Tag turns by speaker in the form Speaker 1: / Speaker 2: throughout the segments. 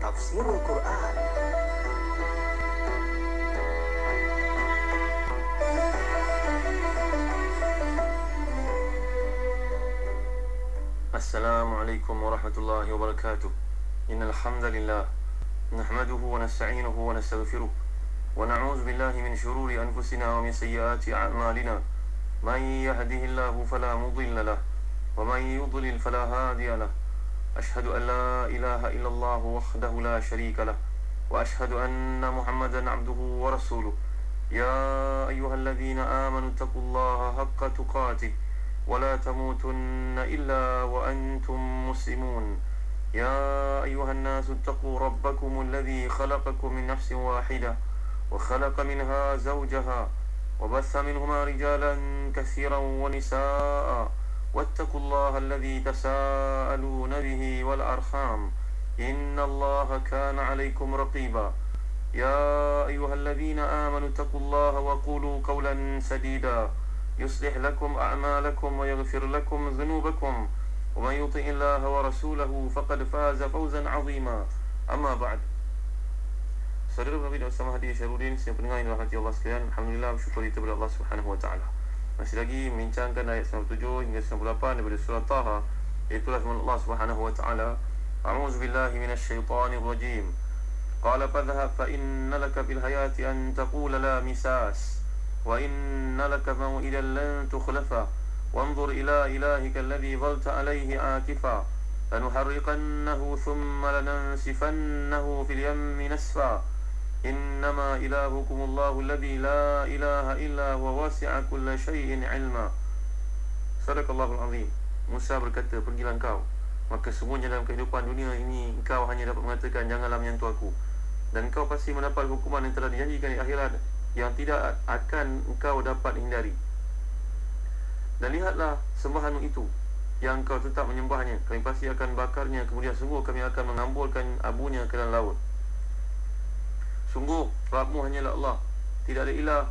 Speaker 1: Tafsirul Quran.
Speaker 2: Assalamualaikum warahmatullahi wabarakatuh. Innal hamdalillah nahmaduhu wa nasta'inuhu wa nastaghfiruh wa na'udzu billahi min shururi anfusina wa min sayyiati a'malina. Man yahdihillahu fala mudilla lahu wa man yudlil fala hadiya lahu. Ashhadu an la ilaha illallah wahdahu la syarika lahu wa ashhadu anna Muhammadan 'abduhu wa rasuluh. Ya ayyuhalladzina amanu taqullaha haqqa tuqatih ولا تموتن إلا وأنتم مسلمون. يا أيها الناس اتقوا ربكم الذي خلقكم من نفس واحدة وخلق منها زوجها وبث منهما رجالا كثيرا ونساء واتقوا الله الذي تساءلون به والأرحام إن الله كان عليكم رقيبا. يا أيها الذين آمنوا اتقوا الله وقولوا قولا سديدا يصلح لكم أعمالكم ويغفر لكم ذنوبكم ومن يطع الله ورسوله فقد فاز فوزا عظيما. أما بعد. Saudara Nabi dan Ustaz Mahdi Syarudin, yang pendengar yang dirahmati Allah sekalian, alhamdulillah bersyukur kita kepada Allah Subhanahu wa taala. Masih lagi membincangkan ayat 97 hingga 98 daripada surah Taha, iaitu firman Allah Subhanahu wa taala, A'udzu billahi minasyaitonir rajim. Qala fadhhab fa inna laka fil hayati an taqula la misas وَإِنَّ لَكَ مَوْعِدًا لَّن تُخْلَفَهُ وَانظُرْ إِلَىٰ إِلَٰهِكَ الَّذِي ظَلْتَ عَلَيْهِ عَاكِفًا لَّنُحَرِّقَنَّهُ ثُمَّ لَنَنسِفَنَّهُ فِي الْيَمِّ نَسْفًا إِنَّمَا إِلَٰهُكُمُ اللَّهُ الَّذِي لَا إِلَٰهَ إِلَّا هُوَ وَسِعَ كُلَّ شَيْءٍ عِلْمًا. Sadaqallahul azim. Musa berkata, pergilah engkau, maka semuanya dalam kehidupan dunia ini engkau hanya dapat mengatakan janganlah menyentuh aku, dan engkau pasti mendapat hukuman yang telah dijanjikan di akhirat yang tidak akan engkau dapat hindari. Dan lihatlah sembahanmu itu yang engkau tetap menyembahnya, kami pasti akan bakarnya, kemudian sungguh kami akan mengamburkan abunya ke dalam laut. Sungguh Rabbmu hanyalah Allah, tidak ada ilah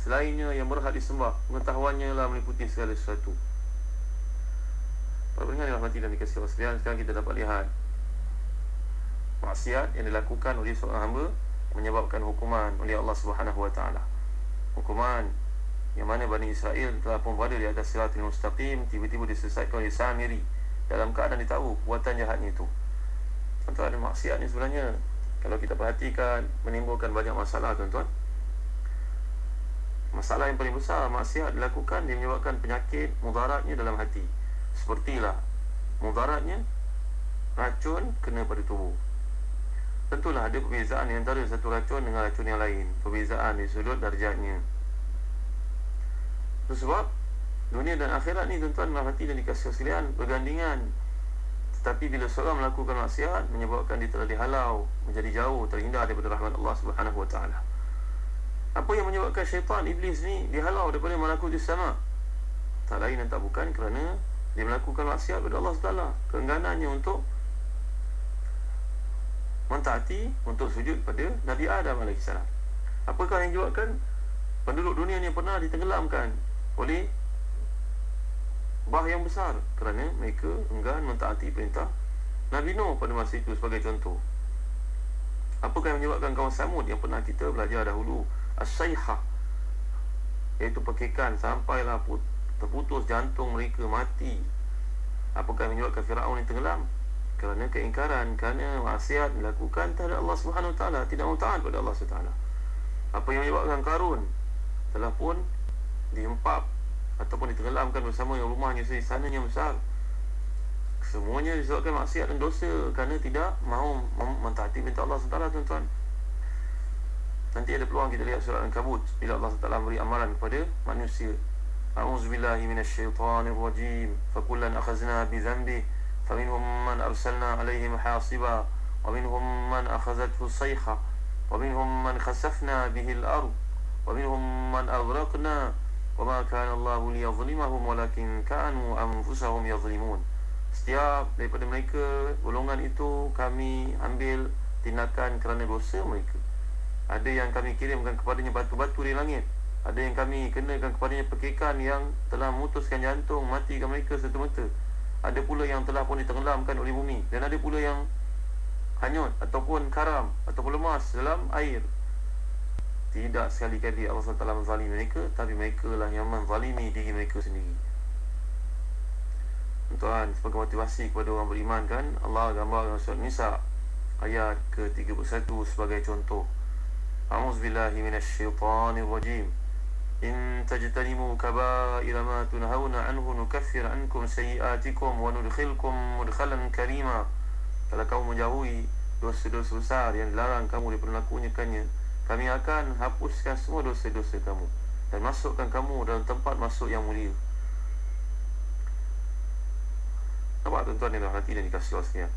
Speaker 2: selainnya yang berhak disembah, pengetahuannya lah meliputi segala sesuatu. Para pendengar yang dirahmati dan dikasihi Allah sekalian, sekarang kita dapat lihat maksiat yang dilakukan oleh seorang hamba menyebabkan hukuman oleh Allah Subhanahu wa taala. Hukuman yang mana Bani Israel telah pun berada di atas siratul mustaqim, tiba-tiba disesatkan oleh Samiri dalam keadaan dia tahu buatan jahatnya itu. Tuan-tuan, maksiat ni sebenarnya kalau kita perhatikan menimbulkan banyak masalah, tuan-tuan. Masalah yang paling besar, maksiat dilakukan dia menyebabkan penyakit mudaratnya dalam hati. Sepertilah mudaratnya racun kena pada tubuh. Tentulah ada perbezaan di antara satu racun dengan racun yang lain, perbezaan di sudut darjatnya. Itu sebab dunia dan akhirat ni, tuan-tuan merahmati dan dikasihi sekalian, bergandingan. Tetapi bila seorang melakukan maksiat, menyebabkan dia telah dihalau, menjadi jauh, terhindar daripada rahmat Allah Subhanahu wa taala. Apa yang menyebabkan syaitan, iblis ni dihalau daripada malakutus sama? Tak lain dan tak bukan kerana dia melakukan maksiat kepada Allah Taala, keengganannya untuk mentaati, untuk sujud pada Nabi Adam AS. Apakah yang menyebabkan penduduk dunia ni pernah ditenggelamkan oleh bah yang besar? Kerana mereka enggan mentaati perintah Nabi Nuh pada masa itu sebagai contoh. Apakah yang menyebabkan kaum Samud yang pernah kita belajar dahulu, as-sayhah, iaitu pekikan sampailah terputus jantung mereka, mati? Apakah yang menyebabkan Firaun yang tenggelam? Kerana keingkaran, kerana maksiat dilakukan terhadap Allah Subhanahu wa taala, tidak mau taat kepada Allah Subhanahu wa taala. Apa yang menyebabkan Qarun telah pun dihempap ataupun ditenggelamkan bersama yang rumahnya, istananya besar? Semuanya disebabkan maksiat dan dosa, kerana tidak mahu mentaati perintah Allah Subhanahu wa taala, tuan-tuan. Nanti ada peluang kita lihat surah Al-Ankabut bila Allah Taala beri amaran kepada manusia. A'udzubillahi minasyaitonirrajim. Fakullan akhazna bi dhanbihi فمنهم من أرسلنا عليهم حاصبا ومنهم من أخذته الصيحة ومنهم من خسفنا به الأرض ومنهم من أغرقنا وما كان الله ليظلمهم ولكن كانوا أنفسهم يظلمون. Setiap daripada mereka, golongan itu kami ambil tindakan kerana dosa mereka. Ada yang kami kirimkan kepadanya batu-batu di langit, ada yang kami kenakan kepadanya pekikan yang telah memutuskan jantung, matikan mereka serta-merta. Ada pula yang telah pun ditenggelamkan oleh bumi, dan ada pula yang hanyut ataupun karam ataupun lemas dalam air. Tidak sekali-kali Allah SWT menzalimi mereka, tapi mereka lah yang menzalimi diri mereka sendiri. Tuan, sebagai motivasi kepada orang beriman kan, Allah gambar dalam surah Nisa ayat ke-31 sebagai contoh. A'udzubillahi minasyaitanir rajim. In tajtanimu kaba'ira ma tunhauna anhu nukaffir ankum sayyi'atikum wa nudkhilkum mudkhalan karima. Kalau kamu menjauhi dosa-dosa besar yang dilarang kamu daripada melakukannya, kami akan hapuskan semua dosa-dosa kamu dan masukkan kamu dalam tempat masuk yang mulia. Nampak tuan-tuan yang hati dan dikasihi Allah sekalian.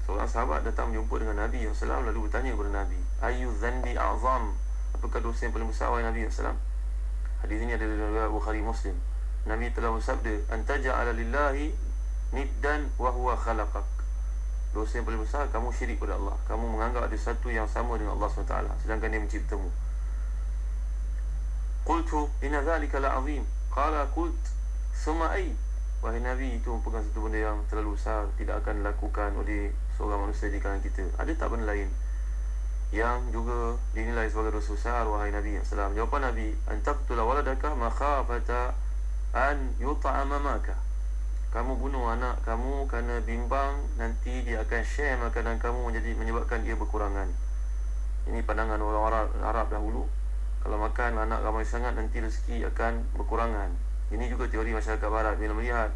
Speaker 2: Seorang sahabat datang berjumpa dengan Nabi SAW, lalu bertanya kepada Nabi, Ayu dhanbi a'zam, apakah dosa yang paling besar wahai Nabi SAW? Hadis ini ada dalam riwayat Bukhari Muslim. Nabi telah bersabda, Antaja'ala lillahi niddan wa huwa khalaqak. Dosa yang paling besar, kamu syirik kepada Allah. Kamu menganggap ada satu yang sama dengan Allah SWT, sedangkan dia menciptamu. Qultu inna dhalika la'azim. Qala qult summa ay. Wahai Nabi, itu merupakan satu benda yang terlalu besar, tidak akan dilakukan oleh seorang manusia di kalangan kita. Ada tak benda lain yang juga dinilai sebagai dosa besar wahai Nabi SAW? Jawapan Nabi, antaqtula waladaka makhafata an yut'ama maka. Kamu bunuh anak kamu kerana bimbang nanti dia akan share makanan kamu, menjadi menyebabkan dia berkurangan. Ini pandangan orang Arab dahulu. Kalau makan anak ramai sangat, nanti rezeki akan berkurangan. Ini juga teori masyarakat barat bila melihat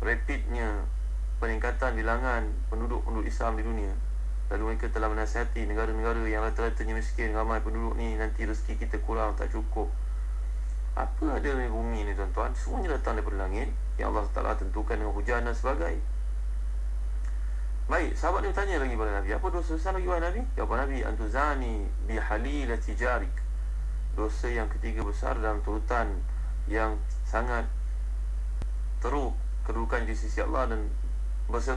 Speaker 2: rapidnya peningkatan bilangan penduduk Islam di dunia. Lalu mereka telah menasihati negara-negara yang rata-ratanya miskin, ramai penduduk ni, nanti rezeki kita kurang, tak cukup. Apa ada di bumi ni tuan-tuan? Semuanya datang daripada langit yang Allah Ta'ala tentukan dengan hujan dan sebagainya. Baik, sahabat ni bertanya lagi kepada Nabi, apa dosa besar lagi wahai Nabi? Jawapan Nabi, antuzani bihalilati jarik. Dosa yang ketiga besar dalam turutan yang sangat teruk kedudukan di sisi Allah dan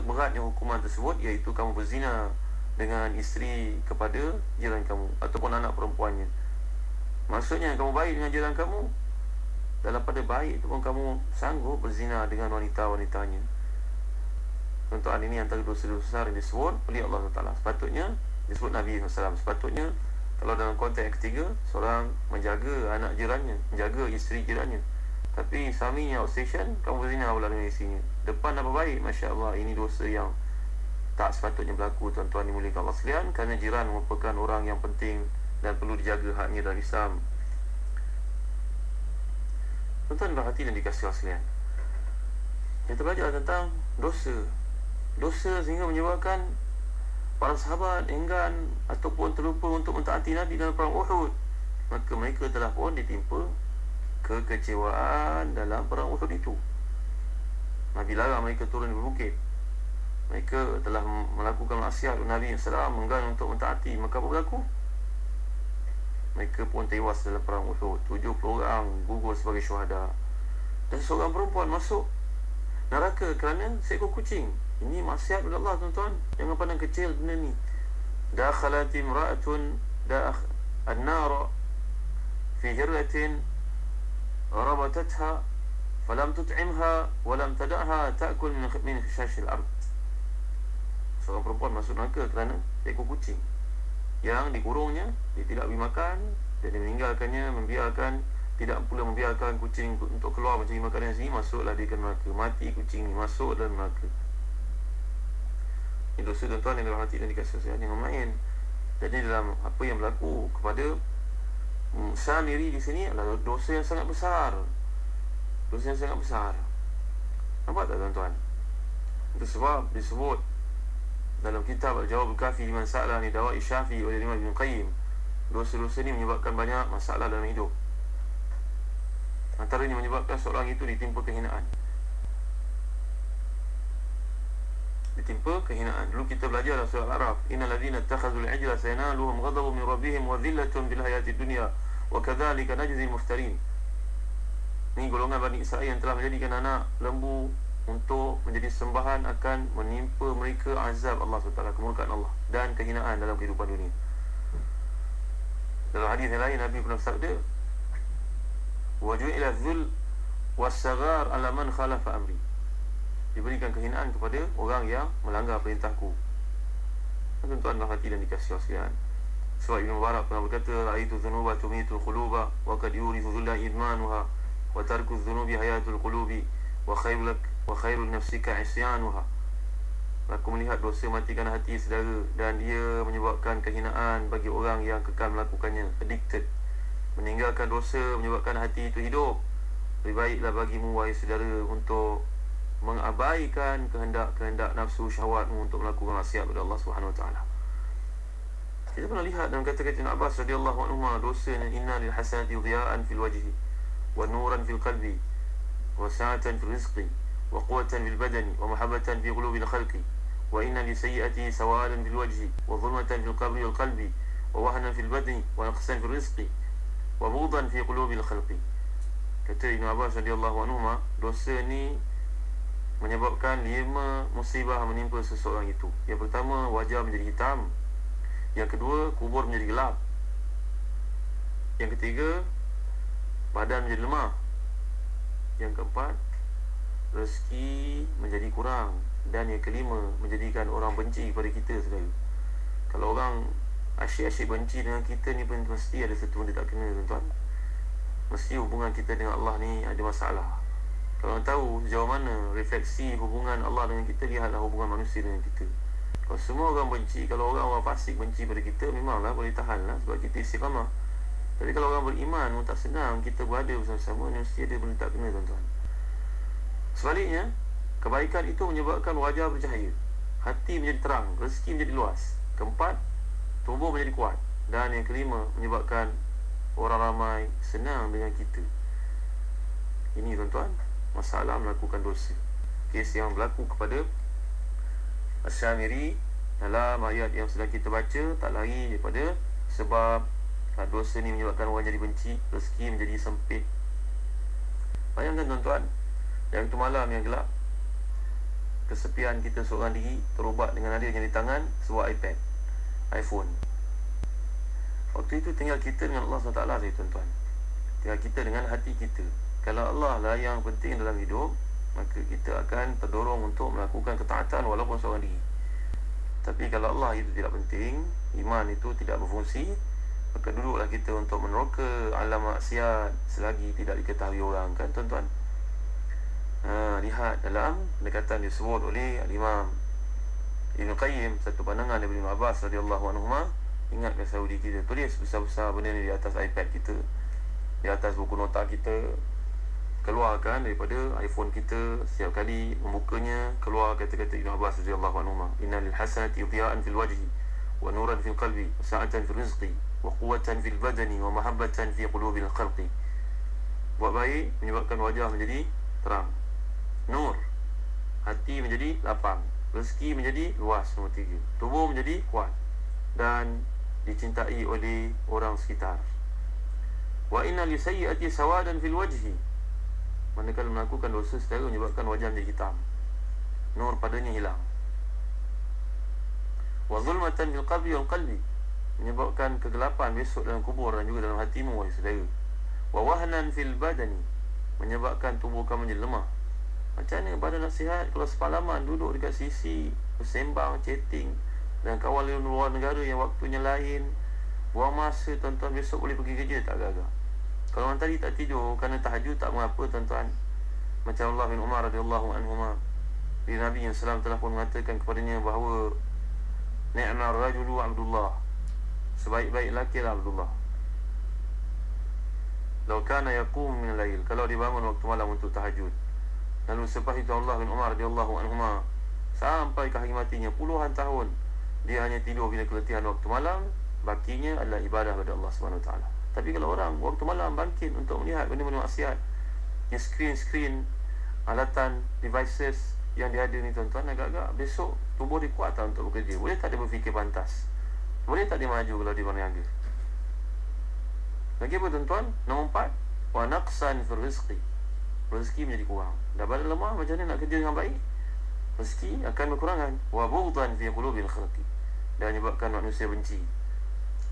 Speaker 2: beratnya hukuman tersebut, iaitu kamu berzina dengan isteri kepada jiran kamu ataupun anak perempuannya. Maksudnya kamu baik dengan jiran kamu, dalam pada baik itu pun kamu sanggup berzina dengan wanita-wanitanya. Tuan-tuan, ini antara dosa-dosa besar yang disebut oleh Allah Taala. Sepatutnya disebut Nabi SAW. Sepatutnya kalau dalam konteks yang ketiga, seorang menjaga anak jirannya, menjaga isteri jirannya, tapi suaminya outstation, kamu berzina pula dengan isterinya. Depan apa baik, Masya Allah, ini dosa yang tak sepatutnya berlaku tuan-tuan dimuliakan Allah sekalian, kerana jiran merupakan orang yang penting dan perlu dijaga haknya dalam Islam. Tuan-tuan berhati dan dikasihi Allah sekalian, kita belajar tentang dosa sehingga menyebabkan para sahabat enggan ataupun terlupa untuk mentaati Nabi dalam perang Uhud. Maka mereka telah pun ditimpa kekecewaan dalam perang Uhud itu. Nabi larang mereka turun di bukit. Mereka telah melakukan maksiat, Nabi SAW enggan untuk mentaati. Maka apa berlaku? Mereka pun tewas dalam perang Uhud. 70 orang gugur sebagai syuhada, dan seorang perempuan masuk neraka kerana seekor kucing. Ini maksiat kepada Allah tuan-tuan. Jangan pandang kecil benda ni. Dakhalat imra'atun an-nar fi hirratin rabatatha falam tut'imha walam tada'ha ta'kul min khashashil ard. Seorang perempuan masuk neraka kerana seekor kucing yang dikurungnya, dia tidak beri makan dan dia meninggalkannya, tidak pula membiarkan kucing untuk keluar mencari makanan sendiri. Masuklah dia ke neraka. Mati kucing ni, masuk dalam neraka. Ini dosa tuan-tuan yang dirahmati dan dikasihi Allah, jangan main. Jadi dalam apa yang berlaku kepada Samiri di sini adalah dosa yang sangat besar. Dosa yang sangat besar. Nampak tak tuan-tuan? Itu sebab disebut dalam kitab Al-Jawab Al-Kafi liman sa'ala ni Dawa'i Syafi oleh Imam Ibn Qayyim, dosa-dosa ni menyebabkan banyak masalah dalam hidup. Antara ini menyebabkan seorang itu ditimpa kehinaan. Dulu kita belajar dalam surah Al-A'raf, innal ladzina ittakhadhul ijla sayanaluhum ghadabun min rabbihim wa dhillatun fil hayatid dunya wa kadzalika najzil muftarin. Ini golongan Bani Israel yang telah menjadikan anak lembu untuk menjadi sembahan, akan menimpa mereka azab Allah SWT, kemurkaan Allah dan kehinaan dalam kehidupan dunia. Dalam hadis yang lain, Nabi pernah bersabda, wa ju'ila dhul was-saghar ala man khalafa amri. diberikan kehinaan kepada orang yang melanggar perintahku. Tuan-tuan hati dan dikasihi sekalian. Sebab Ibn Mubarak pernah berkata, Ra'aitu dhunuba tumitul quluba wa qad yurithu dhulla idmanuha wa tarku dhunubi hayatul qulubi wa khairul nafsika isyanuha. Aku melihat dosa matikan hati saudara, dan dia menyebabkan kehinaan bagi orang yang kekal melakukannya. Addicted. Meninggalkan dosa menyebabkan hati itu hidup. Lebih baiklah bagimu, wahai saudara, untuk mengabaikan kehendak-kehendak nafsu syahwatmu untuk melakukan maksiat kepada Allah Subhanahu Wa Taala. Kita pernah lihat dalam kata-kata Ibn Abbas radhiyallahu anhu, dosa inna lil hasanati dhiya'an fil wajhi wa nuran fil qalbi wa sa'atan fil rizqi wa quwwatan fil badani wa mahabbatan fi qulubil khalqi wa inna li sayyi'ati sawadan fil wajhi wa dhulmatan fil qabri wal qalbi wa wahnan fil badani wa naqsan fil rizqi wa bughdan fi qulubil khalqi. Kata Ibn Abbas radhiyallahu anhu, dosa ni menyebabkan 5 musibah menimpa seseorang itu. Yang pertama, wajah menjadi hitam. Yang kedua, kubur menjadi gelap. Yang ketiga, badan menjadi lemah. Yang keempat, rezeki menjadi kurang. Dan yang kelima, menjadikan orang benci kepada kita, saudara. Kalau orang asyik-asyik benci dengan kita ni pun mesti ada satu benda tak kena, tuan-tuan. Mesti hubungan kita dengan Allah ni ada masalah. Kalau tahu sejauh mana refleksi hubungan Allah dengan kita, lihatlah hubungan manusia dengan kita. Kalau semua orang benci, kalau orang fasik benci pada kita, memanglah boleh tahan lah, sebab kita istiqamah. Tapi kalau orang beriman, tak senang kita berada bersama-sama, mesti ada benda tak kena, tuan-tuan. Sebaliknya, kebaikan itu menyebabkan wajah bercahaya, hati menjadi terang, rezeki menjadi luas. Keempat, tubuh menjadi kuat. Dan yang kelima, menyebabkan orang ramai senang dengan kita. Ini, tuan-tuan, masalah melakukan dosa. Kes yang berlaku kepada Asy-Syamiri dalam ayat yang sedang kita baca, tak lari daripada sebab dosa ni menyebabkan orang jadi benci, rezeki menjadi sempit. Bayangkan, tuan-tuan, yang itu malam yang gelap, kesepian kita seorang diri, terubat dengan adanya di tangan sebuah iPad, iPhone. Waktu itu tinggal kita dengan Allah SWT saja, tuan-tuan. Tinggal kita dengan hati kita. Kalau Allah lah yang penting dalam hidup, maka kita akan terdorong untuk melakukan ketaatan walaupun seorang diri. Tapi kalau Allah itu tidak penting, iman itu tidak berfungsi, maka duduklah kita untuk meneroka alam maksiat selagi tidak diketahui orang, kan, tuan-tuan. Lihat dalam pendekatan disebut oleh Imam Ibn Qayyim, satu pandangan daripada Ibn Abbas radhiyallahu anhu. Ingatkan Saudi kita, tulis besar-besar benda ni di atas iPad kita, di atas buku nota kita. Keluarkan daripada iPhone kita, setiap kali membukanya, keluar kata-kata Ibn Abbas radhiyallahu anhu, inna lil hasanati dhiya'an fil wajhi wa nuran fil qalbi wa sa'atan fil rizqi wa quwwatan fil badani wa mahabbatan fi qulubil khalqi. Buat baik menyebabkan wajah menjadi terang, nur, hati menjadi lapang, rezeki menjadi luas. Nombor 3, tubuh menjadi kuat dan dicintai oleh orang sekitar. Wa inna li sayyi'ati sawadan fil wajhi, manakala melakukan dosa secara menyebabkan wajah menjadi hitam, nur padanya hilang. Wa zulmatan fil qabri wal qalbi, menyebabkan kegelapan besok dalam kubur dan juga dalam hatimu, wahai saudara. Wa wahnan fil badani, menyebabkan tubuh kamu menjadi lemah. Macam mana badan nak sihat kalau sepalaman duduk dekat sisi bersembang, chatting dan kawan luar negara yang waktunya lain, buang masa, tuan-tuan. Besok boleh pergi kerja tak agak-agak. Kalau orang tadi tak tidur kerana tahajud, tak mengapa, tuan-tuan. Macam Allah bin Umar radhiyallahu anhuma, Nabi SAW telah pun mengatakan kepadanya bahawa ni'mar rajulu Abdullah, sebaik-baik lelaki adalah Abdullah. Law kana yaqum min al-lail, kalau dia bangun waktu malam untuk tahajud. Lalu selepas itu Allah bin Umar radhiyallahu anhuma, sampai ke hari matinya puluhan tahun, dia hanya tidur bila keletihan waktu malam. Bakinya adalah ibadah kepada Allah Subhanahu Wa Taala. Tapi kalau orang waktu malam bangkit untuk melihat benda-benda maksiat, yang screen alatan devices yang dia ada ni, tuan-tuan, agak-agak besok tubuh dia kuat tak untuk bekerja? Boleh tak dia berfikir pantas? Boleh tak dia maju kalau dia berniaga? Lagi apa, tuan-tuan? Nombor 4, wa naqsan fil rizqi, rezeki menjadi kurang. Dah badan lemah, macam mana nak kerja dengan baik? Rezeki akan berkurangan. Wa bughdan fi qulubil khalqi, dan menyebabkan manusia benci.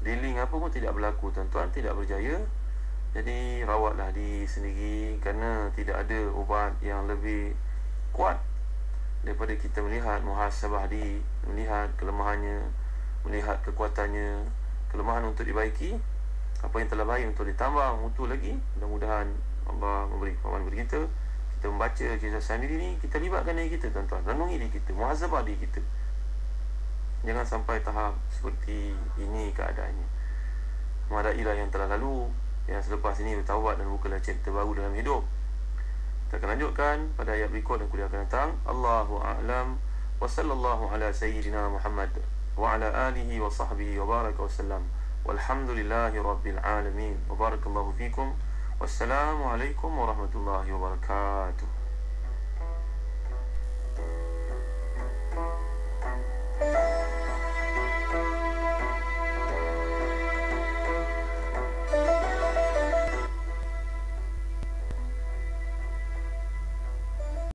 Speaker 2: Dealing apa pun tidak berlaku, tuan-tuan, tidak berjaya. Jadi rawatlah diri sendiri, kerana tidak ada ubat yang lebih kuat daripada kita melihat muhasabah diri, melihat kelemahannya, melihat kekuatannya, kelemahan untuk dibaiki, apa yang telah baik untuk ditambah mutu lagi. Mudah-mudahan Allah memberi kemampuan kepada kita. Kita membaca kisah sendiri ni, kita libatkan diri kita, tuan-tuan, renungi diri kita, muhasabah diri kita. Jangan sampai tahap seperti ini keadaannya. Menghadailah yang telah lalu, yang selepas ini bertaubat dan bukalah chapter baru dalam hidup. Kita akan lanjutkan pada ayat berikut dan kuliah akan datang. Allahu a'lam wa sallallahu ala sayyidina Muhammad wa ala alihi wa sahbihi wa baraka wa sallam. Walhamdulillahi rabbil alamin. Wa barakallahu fikum. Wassalamu alaikum warahmatullahi wabarakatuh.